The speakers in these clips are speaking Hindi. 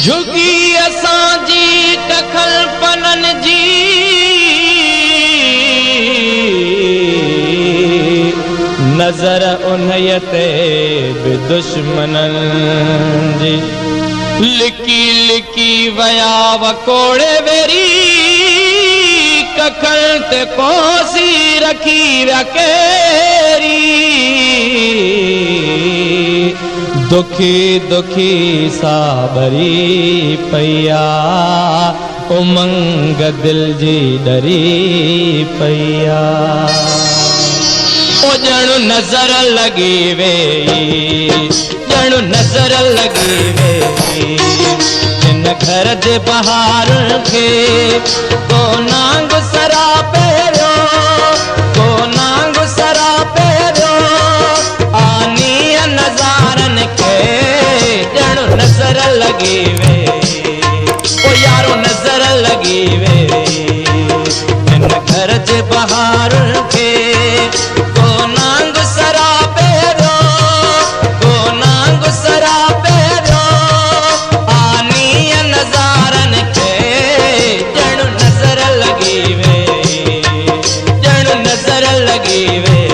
झुकी असांजी टखल पनन जी नजर उन्हीअ ते बि दुश्मनन जी लिकी लिकी वया वकोड़े वेरी कखल ते कोसी रखी व्या केरी दुखी दुखी साबरी पैया उमंग दिल जी डरी पैया ओ जणु नजर लगी वेई जणु नजर लगी वेई इन घर जे बहार खे को नांग सरा पेरो को नांग सरा पेरो आनी नजारन के जणु नजर लगी वेई ओ यारो नजर लगी वेई इन घर जे बहार खे को नांग सरा पेरो को नांग सरा पेरो आनी नजारन के जणु नजर लगी वेई जणु नजर लगी वेई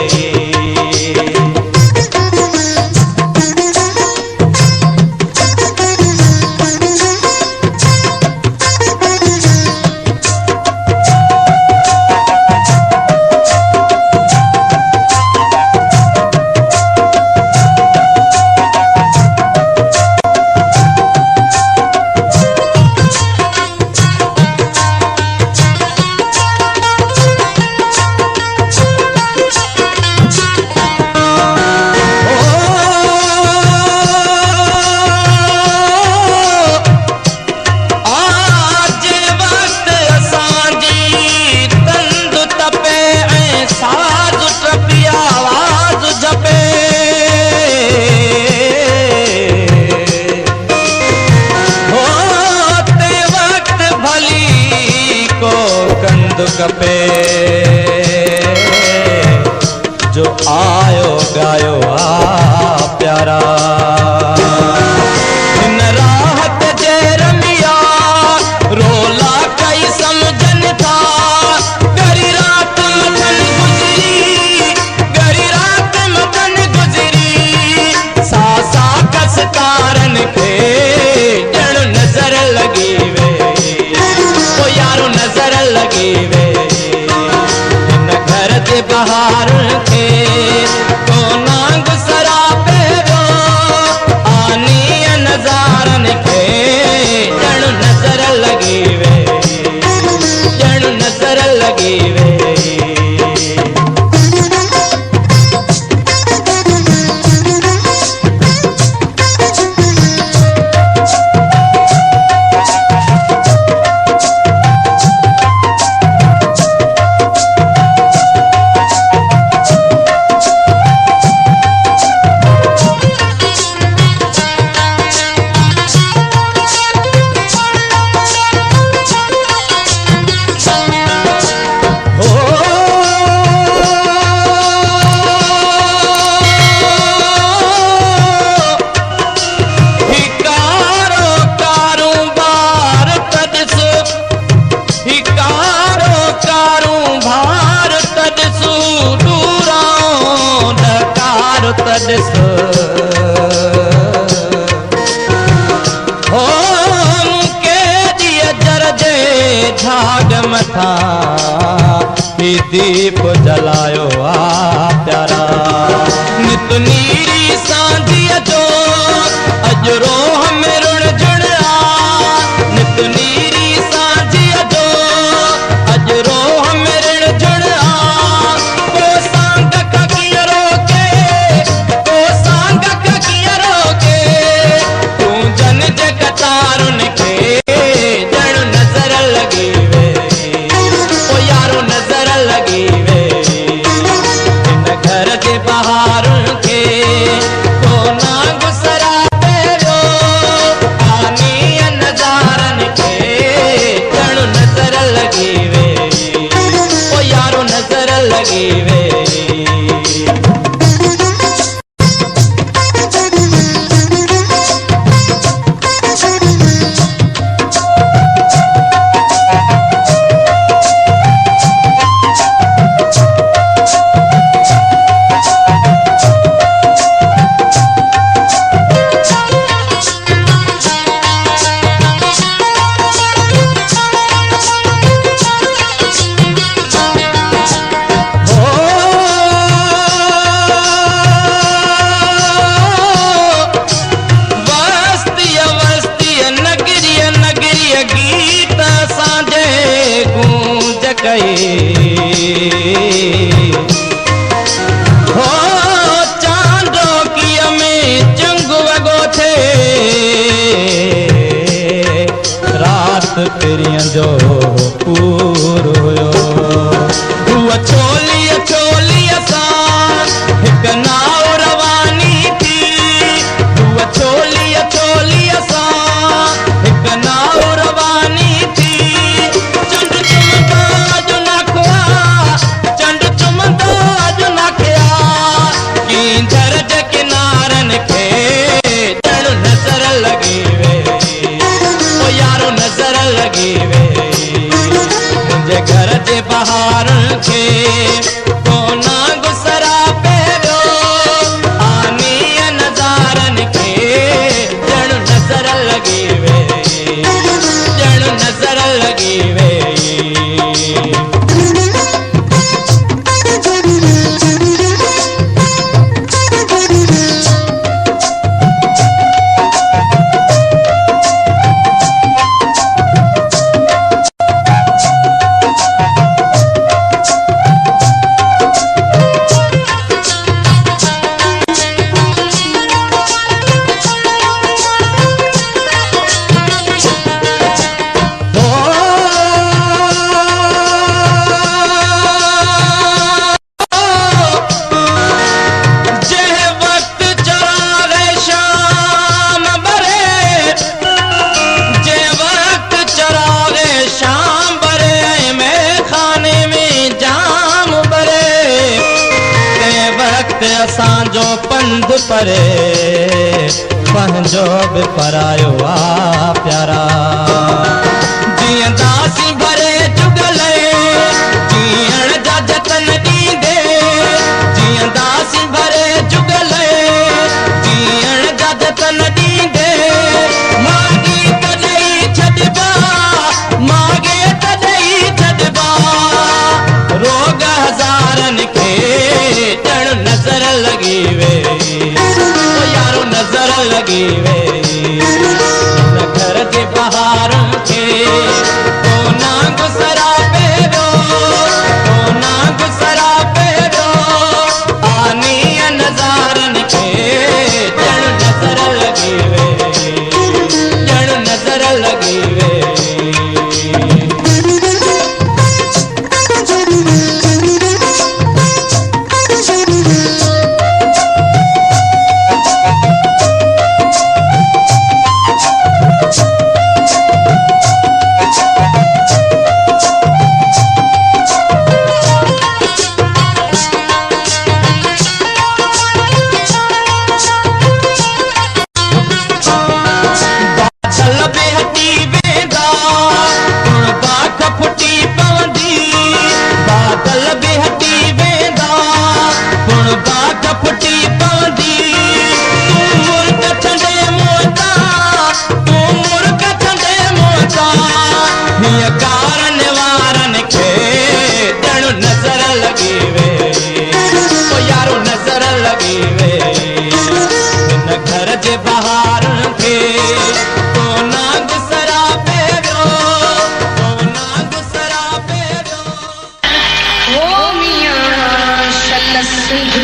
कपे जो आयो गायो आ प्यारा इन राहत जे रमिया रोला कई समझन था गरी रात मदन गुजरी गरी रात मदन गुजरी सासा कसकारन के जणु नजर लगी वेई ओ यारो नजर लगी वेई बहार थे को नांग सरा पेरो आनी नजारन के जणु नजर लगी वेई जणु नजर लगी वेई हो के दिया जर जे झाग मथा ही दीप जलायो आ प्यारा नित नीरी सांधिया जो अजरो हमें रुण जुड़ आ नित नीरी सांधिया जो अजरो हमें रुण जुड़ आ को सांग का किया रोके को सांग का किया रोके तू जन जग तारुन के जणु नजर लगी वेई ओ यारो नजर लगी वेई गई हो चांदो की हमें जंग वगो थे रात तेरियां जो पूर हुयो हुआ छोलिया छोलिया सा एक नाव रवानी थी हुआ छोलिया छोलिया सा एक नाव रवानी थी चंड चुमदा जो नाखवा चंड चुमदा जो नाखया कींदर जे किनारन के जण नजर लगी वे ओ यारो नजर लगी वे मुंहिंजे घर जे बहारन के कोना गुसरा पेरो आनी नज़ारन के जण नजर लगी वे जण नजर लगी वे असांजो पंध परे पंहिंजो बि परायो आ प्यारा जीअं दासी भरे जुगल जीअण जा जतन ॾींदे जीअं दासी भरे जुगल जीअण जा जतन ॾींदे मागी तॾहिं छॾिबा मागे तॾहिं छॾिबा रोग हज़ारनि खे जण नजर लगी वे ओ यारो नजर लगी वे घर के बाहर के कोना गुसरा पेरो कोना गुसरा पेरो आनी नजारन के जण नजर लगी वे जण नजर लगी वे सिंह